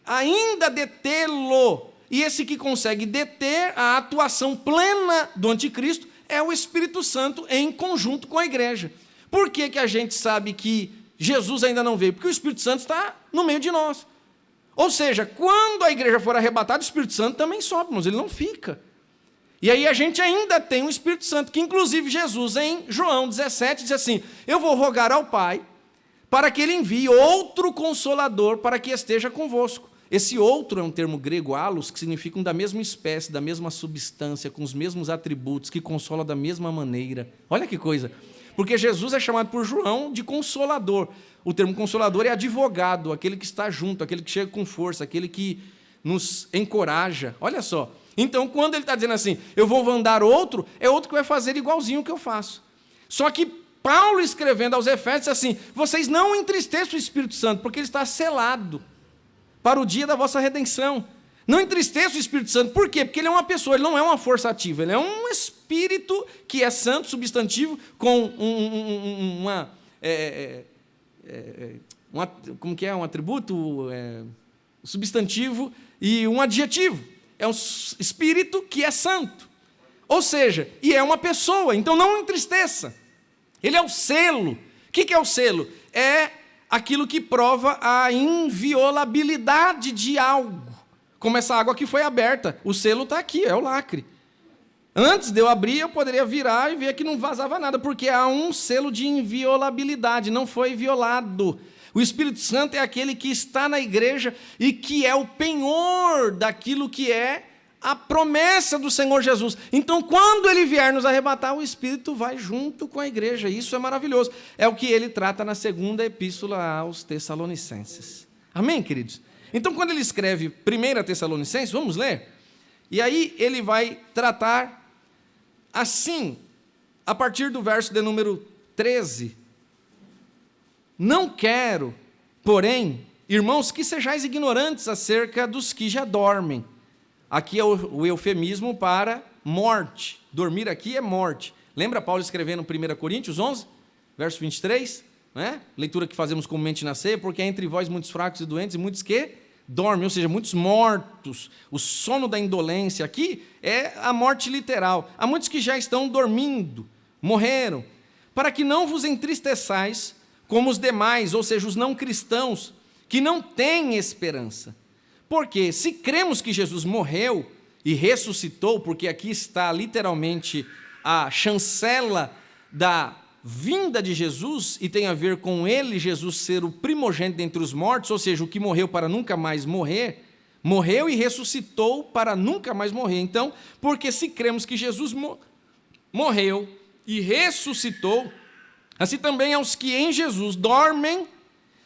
ainda detê-lo. E esse que consegue deter a atuação plena do anticristo é o Espírito Santo em conjunto com a igreja. Por que a gente sabe que Jesus ainda não veio? Porque o Espírito Santo está no meio de nós. Ou seja, quando a igreja for arrebatada, o Espírito Santo também sobe, mas ele não fica. E aí a gente ainda tem o Espírito Santo, que inclusive Jesus, em João 17, diz assim, eu vou rogar ao Pai para que ele envie outro Consolador para que esteja convosco. Esse outro é um termo grego, allos, que significa da mesma espécie, da mesma substância, com os mesmos atributos, que consola da mesma maneira. Olha que coisa. Porque Jesus é chamado por João de Consolador. O termo Consolador é advogado, aquele que está junto, aquele que chega com força, aquele que nos encoraja. Olha só. Então, quando ele está dizendo assim, eu vou mandar outro, é outro que vai fazer igualzinho o que eu faço. Só que Paulo, escrevendo aos Efésios, assim, vocês não entristeçam o Espírito Santo, porque ele está selado para o dia da vossa redenção. Não entristeça o Espírito Santo. Por quê? Porque ele é uma pessoa, ele não é uma força ativa, ele é um espírito que é santo, substantivo, com como que é? Um atributo, substantivo e um adjetivo. É um espírito que é santo. Ou seja, e é uma pessoa, então não entristeça. Ele é o selo. O que é o selo? É aquilo que prova a inviolabilidade de algo. Como essa água que foi aberta. O selo está aqui, é o lacre. Antes de eu abrir, eu poderia virar e ver que não vazava nada, porque há um selo de inviolabilidade, não foi violado. O Espírito Santo é aquele que está na igreja e que é o penhor daquilo que é a promessa do Senhor Jesus. Então, quando ele vier nos arrebatar, o Espírito vai junto com a igreja. Isso é maravilhoso. É o que ele trata na 2ª epístola aos Tessalonicenses. Amém, queridos? Então, quando ele escreve 1 Tessalonicenses, vamos ler? E aí ele vai tratar assim, a partir do verso de número 13. Não quero, porém, irmãos, que sejais ignorantes acerca dos que já dormem. Aqui é o eufemismo para morte. Dormir aqui é morte. Lembra Paulo escrevendo 1 Coríntios 11, verso 23? Né? Leitura que fazemos comumente na ceia, porque há entre vós muitos fracos e doentes e muitos que dormem, ou seja, muitos mortos. O sono da indolência aqui é a morte literal. Há muitos que já estão dormindo, morreram, para que não vos entristeçais como os demais, ou seja, os não cristãos, que não têm esperança. Porque se cremos que Jesus morreu e ressuscitou, porque aqui está literalmente a chancela da vinda de Jesus, e tem a ver com ele, Jesus, ser o primogênito dentre os mortos, ou seja, o que morreu para nunca mais morrer, morreu e ressuscitou para nunca mais morrer. Então, porque se cremos que Jesus morreu e ressuscitou, assim também aos que em Jesus dormem,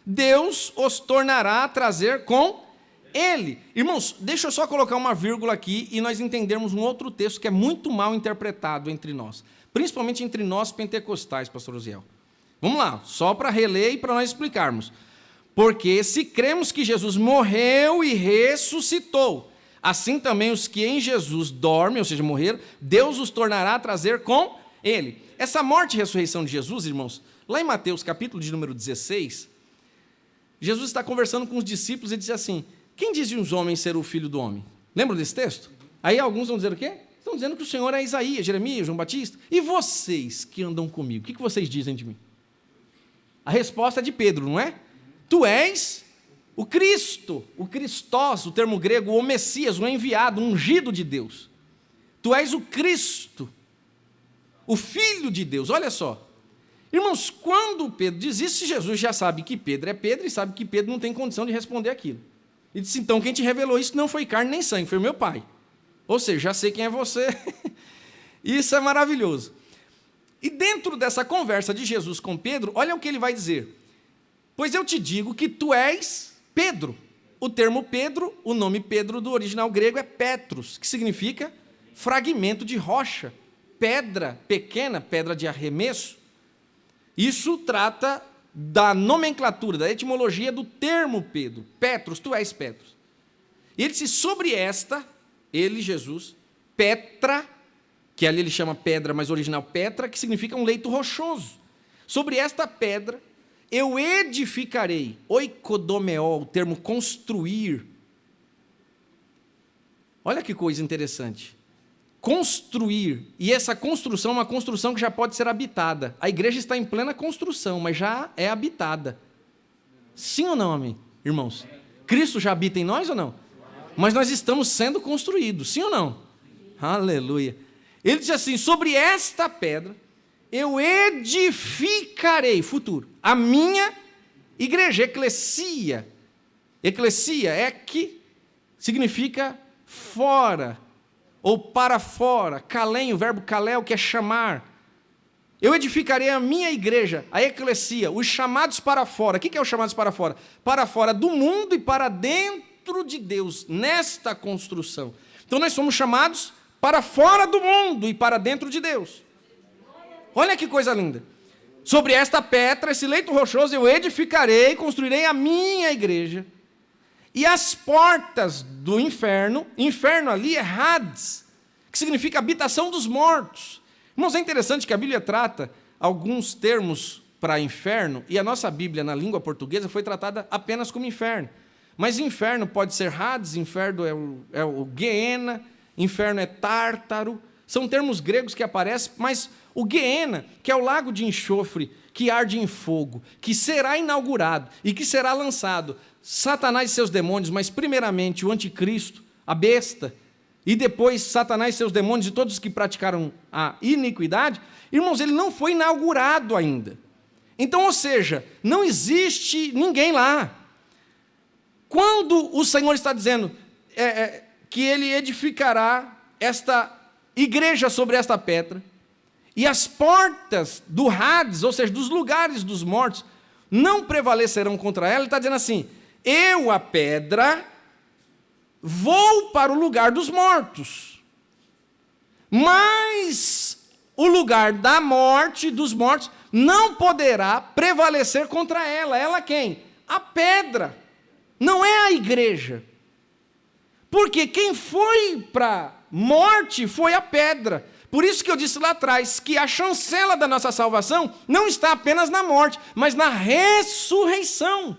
Deus os tornará a trazer com ele. Irmãos, deixa eu só colocar uma vírgula aqui e nós entendermos um outro texto que é muito mal interpretado entre nós, principalmente entre nós pentecostais, pastor Osiel. Vamos lá, só para reler e para nós explicarmos. Porque se cremos que Jesus morreu e ressuscitou, assim também os que em Jesus dormem, ou seja, morreram, Deus os tornará a trazer com ele. Essa morte e ressurreição de Jesus, irmãos, lá em Mateus capítulo de número 16, Jesus está conversando com os discípulos e diz assim: quem dizem os homens ser o filho do homem? Lembram desse texto? Aí alguns vão dizer o quê? Estão dizendo que o Senhor é Isaías, Jeremias, João Batista. E vocês que andam comigo, o que vocês dizem de mim? A resposta é de Pedro, não é? Tu és o Cristo, o Christos, o termo grego, o Messias, o enviado, o ungido de Deus. Tu és o Cristo, o Filho de Deus. Olha só. Irmãos, quando Pedro diz isso, Jesus já sabe que Pedro é Pedro e sabe que Pedro não tem condição de responder aquilo. E disse, então, quem te revelou isso não foi carne nem sangue, foi meu Pai. Ou seja, já sei quem é você. Isso é maravilhoso. E dentro dessa conversa de Jesus com Pedro, olha o que ele vai dizer. Pois eu te digo que tu és Pedro. O termo Pedro, o nome Pedro do original grego é Petros, que significa fragmento de rocha, pedra pequena, pedra de arremesso. Isso trata da nomenclatura, da etimologia do termo Pedro. Petros, tu és Petros. E ele disse, sobre esta, ele, Jesus, Petra, que ali ele chama pedra, mas original Petra, que significa um leito rochoso. Sobre esta pedra, eu edificarei, oikodomeo, o termo construir. Olha que coisa interessante. Construir, e essa construção é uma construção que já pode ser habitada. A igreja está em plena construção, mas já é habitada. Sim ou não, amém, irmãos? Cristo já habita em nós ou não? Mas nós estamos sendo construídos, sim ou não? Aleluia. Ele diz assim, sobre esta pedra, eu edificarei, futuro, a minha igreja, eclesia. Eclesia é que significa fora, ou para fora, kalém, o verbo kaleo, que é chamar. Eu edificarei a minha igreja, a eclesia, os chamados para fora. O que é os chamados para fora? Para fora do mundo e para dentro de Deus, nesta construção. Então nós somos chamados para fora do mundo e para dentro de Deus. Olha que coisa linda. Sobre esta pedra, esse leito rochoso, eu edificarei, construirei a minha igreja. E as portas do inferno, inferno ali é Hades, que significa habitação dos mortos. Irmãos, é interessante que a Bíblia trata alguns termos para inferno, e a nossa Bíblia, na língua portuguesa, foi tratada apenas como inferno. Mas inferno pode ser Hades, inferno é o Geena, inferno é Tártaro, são termos gregos que aparecem, mas o Geena, que é o lago de enxofre, que arde em fogo, que será inaugurado e que será lançado Satanás e seus demônios, mas primeiramente o anticristo, a besta, e depois Satanás e seus demônios e todos os que praticaram a iniquidade, irmãos, ele não foi inaugurado ainda. Então, ou seja, não existe ninguém lá. Quando o Senhor está dizendo que ele edificará esta igreja sobre esta pedra, e as portas do Hades, ou seja, dos lugares dos mortos, não prevalecerão contra ela, ele está dizendo assim, eu, a pedra, vou para o lugar dos mortos. Mas o lugar da morte, dos mortos, não poderá prevalecer contra ela. Ela quem? A pedra. Não é a igreja. Porque quem foi para a morte foi a pedra. Por isso que eu disse lá atrás que a chancela da nossa salvação não está apenas na morte, mas na ressurreição.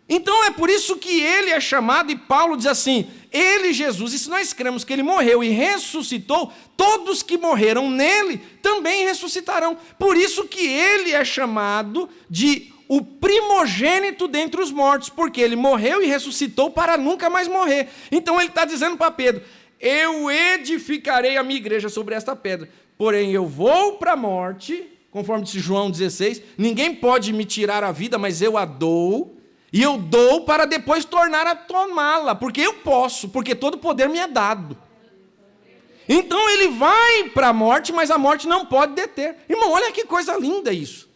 Então é por isso que ele é chamado, e Paulo diz assim, ele, Jesus, e se nós cremos que ele morreu e ressuscitou, todos que morreram nele também ressuscitarão. Por isso que ele é chamado de o primogênito dentre os mortos, porque ele morreu e ressuscitou para nunca mais morrer. Então ele está dizendo para Pedro, eu edificarei a minha igreja sobre esta pedra, porém eu vou para a morte, conforme disse João 16, ninguém pode me tirar a vida, mas eu a dou, e eu dou para depois tornar a tomá-la, porque eu posso, porque todo poder me é dado. Então ele vai para a morte, mas a morte não pode deter. Irmão, olha que coisa linda isso.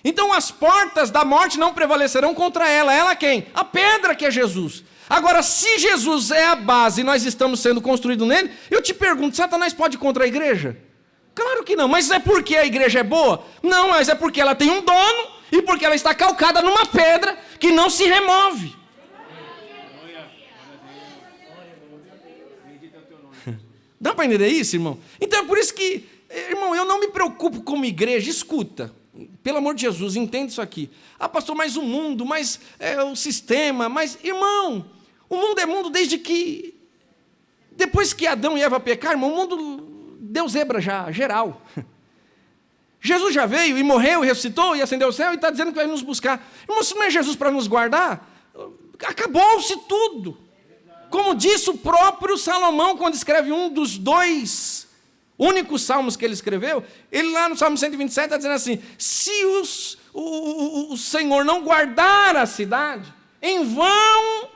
Então as portas da morte não prevalecerão contra ela. Ela quem? A pedra que é Jesus. Agora, se Jesus é a base e nós estamos sendo construídos nele, eu te pergunto, Satanás pode ir contra a igreja? Claro que não, mas é porque a igreja é boa? Não, mas é porque ela tem um dono e porque ela está calcada numa pedra que não se remove. Dá para entender isso, irmão? Então é por isso que, irmão, eu não me preocupo como igreja, escuta. Pelo amor de Jesus, entenda isso aqui. Ah, pastor, mas o mundo, mas o sistema, mas... Irmão, o mundo é mundo desde que... Depois que Adão e Eva pecaram, irmão, o mundo deu zebra já, geral. Jesus já veio e morreu, e ressuscitou, e ascendeu ao céu, e está dizendo que vai nos buscar. Irmão, se não é Jesus para nos guardar, acabou-se tudo. Como disse o próprio Salomão, quando escreve um dos 2 únicos salmos que ele escreveu, ele lá no Salmo 127 está dizendo assim, se o Senhor não guardar a cidade, em vão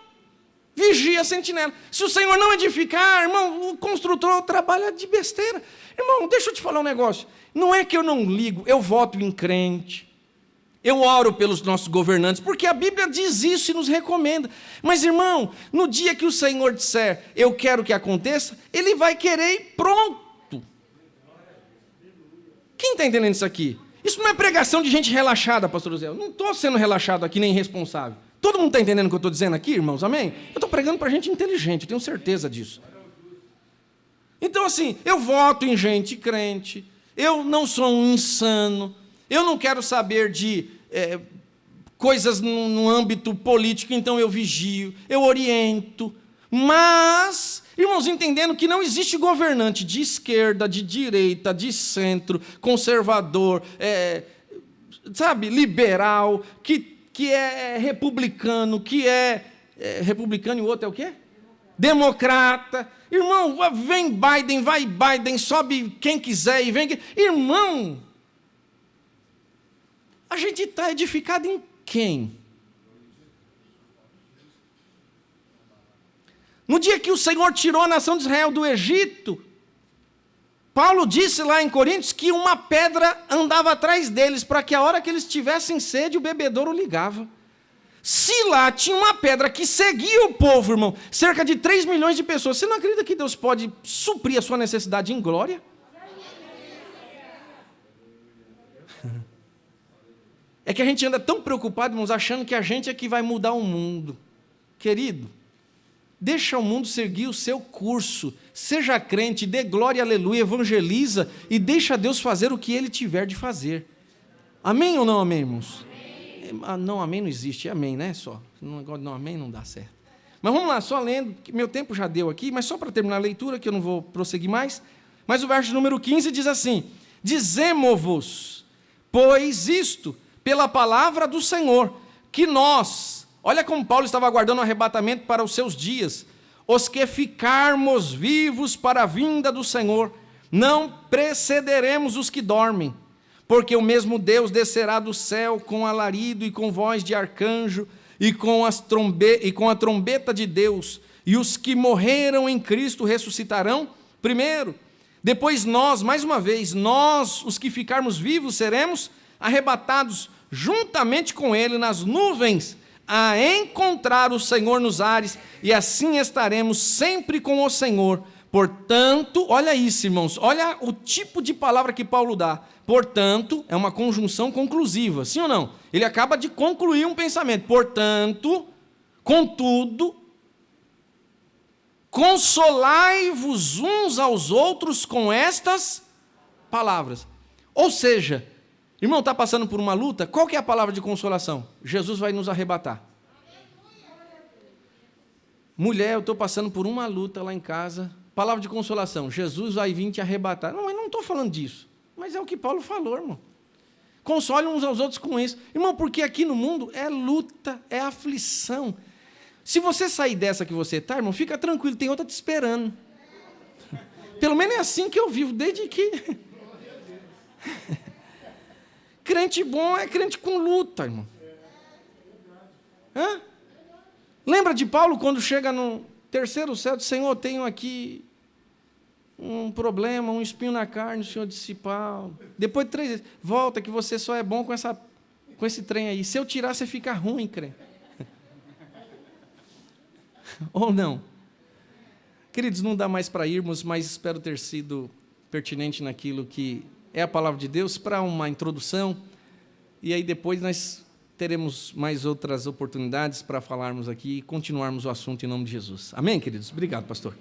vigia a sentinela. Se o Senhor não edificar, irmão, o construtor trabalha de besteira. Irmão, deixa eu te falar um negócio. Não é que eu não ligo, eu voto em crente, eu oro pelos nossos governantes, porque a Bíblia diz isso e nos recomenda. Mas, irmão, no dia que o Senhor disser, eu quero que aconteça, ele vai querer e pronto. Quem está entendendo isso aqui? Isso não é pregação de gente relaxada, pastor José. Eu não estou sendo relaxado aqui, nem irresponsável. Todo mundo está entendendo o que eu estou dizendo aqui, irmãos? Amém? Eu estou pregando para gente inteligente, eu tenho certeza disso. Então, assim, eu voto em gente crente, eu não sou um insano, eu não quero saber de coisas no âmbito político, então eu vigio, eu oriento, mas, irmãos, entendendo que não existe governante de esquerda, de direita, de centro, conservador, liberal, que é republicano, republicano e o outro é o quê? Democrata. Irmão, vem Biden, vai Biden, sobe quem quiser e vem... Irmão, a gente está edificado em quem? No dia que o Senhor tirou a nação de Israel do Egito, Paulo disse lá em Coríntios que uma pedra andava atrás deles, para que a hora que eles tivessem sede, o bebedouro ligava. Se lá tinha uma pedra que seguia o povo, irmão, cerca de 3 milhões de pessoas, você não acredita que Deus pode suprir a sua necessidade em glória? É que a gente anda tão preocupado, irmãos, achando que a gente é que vai mudar o mundo. Querido, deixa o mundo seguir o seu curso, seja crente, dê glória, aleluia, evangeliza e deixa Deus fazer o que Ele tiver de fazer. Amém ou não amém, irmãos? Amém. Não, amém não existe, é amém, né? Só. Não, amém não dá certo. Mas vamos lá, só lendo, que meu tempo já deu aqui, mas só para terminar a leitura, que eu não vou prosseguir mais. Mas o verso número 15 diz assim, dizemo-vos, pois isto, pela palavra do Senhor, que nós, olha como Paulo estava aguardando o arrebatamento para os seus dias, os que ficarmos vivos para a vinda do Senhor, não precederemos os que dormem, porque o mesmo Deus descerá do céu com alarido e com voz de arcanjo e com a trombeta de Deus, e os que morreram em Cristo ressuscitarão primeiro. Depois nós, mais uma vez, nós, os que ficarmos vivos, seremos arrebatados juntamente com Ele nas nuvens a encontrar o Senhor nos ares, e assim estaremos sempre com o Senhor. Portanto, olha isso, irmãos, olha o tipo de palavra que Paulo dá. Portanto, é uma conjunção conclusiva, sim ou não? Ele acaba de concluir um pensamento. Portanto, contudo, consolai-vos uns aos outros com estas palavras. Ou seja, irmão, está passando por uma luta, qual que é a palavra de consolação? Jesus vai nos arrebatar. Mulher, eu estou passando por uma luta lá em casa, palavra de consolação, Jesus vai vir te arrebatar. Não, eu não estou falando disso, mas é o que Paulo falou, irmão. Console uns aos outros com isso. Irmão, porque aqui no mundo é luta, é aflição. Se você sair dessa que você está, irmão, fica tranquilo, tem outra te esperando. Pelo menos é assim que eu vivo, desde que... Crente bom é crente com luta, irmão. Hã? Lembra de Paulo quando chega no terceiro céu, diz, Senhor, tenho aqui um problema, um espinho na carne, o Senhor disse, Paulo. Depois de 3 vezes, volta que você só é bom com esse trem aí. Se eu tirar, você fica ruim, crente. Ou não? Queridos, não dá mais para irmos, mas espero ter sido pertinente naquilo que é a palavra de Deus para uma introdução, e aí depois nós teremos mais outras oportunidades para falarmos aqui e continuarmos o assunto em nome de Jesus. Amém, queridos? Obrigado, pastor.